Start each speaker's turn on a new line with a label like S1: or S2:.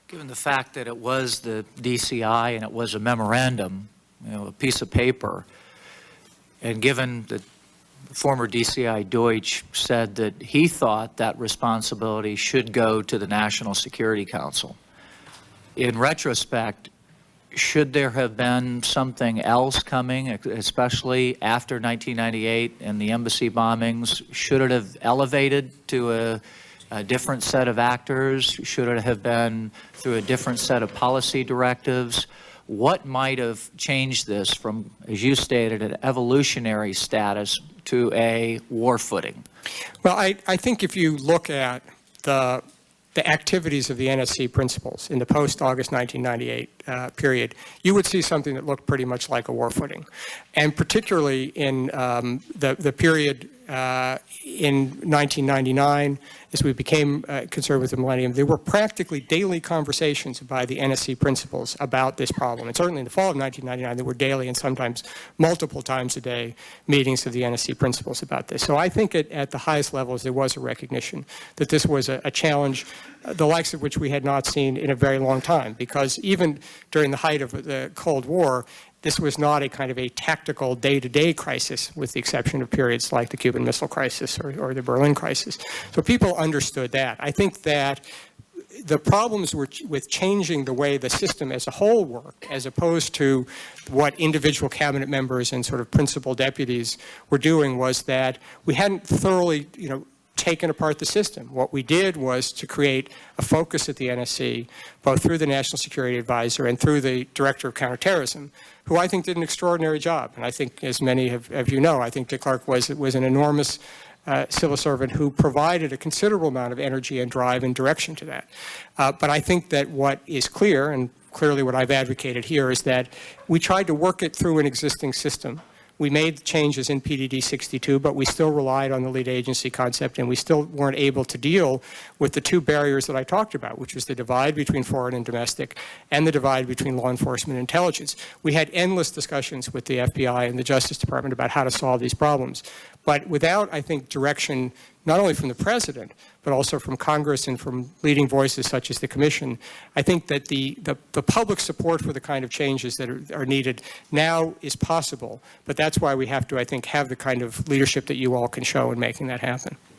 S1: Given the fact that it was the DCI and it was a memorandum, a piece of paper, and given that former DCI Deutsch said that he thought that responsibility should go to the National Security Council, in retrospect, should there have been something else coming, especially after 1998 and the embassy bombings? Should it have elevated to a different set of actors? Should it have been through a different set of policy directives? What might have changed this from, as you stated, an evolutionary status to a war footing?
S2: Well, I think if you look at the activities of the NSC principals in the post-August 1998 period, you would see something that looked pretty much like a war footing. And particularly in the period in 1999, as we became concerned with the millennium, there were practically daily conversations by the NSC principals about this problem. And certainly in the fall of 1999, there were daily and sometimes multiple times a day meetings of the NSC principals about this. So I think at the highest levels, there was a recognition that this was a challenge, the likes of which we had not seen in a very long time, because even during the height of the Cold War, this was not a kind of a tactical day-to-day crisis, with the exception of periods like the Cuban Missile Crisis or the Berlin Crisis. So people understood that. I think that the problems were with changing the way the system as a whole worked, as opposed to what individual cabinet members and sort of principal deputies were doing, was that we hadn't thoroughly, taken apart the system. What we did was to create a focus at the NSC, both through the National Security Advisor and through the Director of Counterterrorism, who I think did an extraordinary job. And I think, as many of you know, I think Dick Clark was an enormous civil servant who provided a considerable amount of energy and drive and direction to that. But I think that what is clear, and clearly what I've advocated here, is that we tried to work it through an existing system. We made changes in PDD 62, but we still relied on the lead agency concept, and we still weren't able to deal with the two barriers that I talked about, which was the divide between foreign and domestic, and the divide between law enforcement and intelligence. We had endless discussions with the FBI and the Justice Department about how to solve these problems. But without, I think, direction, not only from the President, but also from Congress and from leading voices such as the Commission, I think that the public support for the kind of changes that are needed now is possible. But that's why we have to, I think, have the kind of leadership that you all can show in making that happen.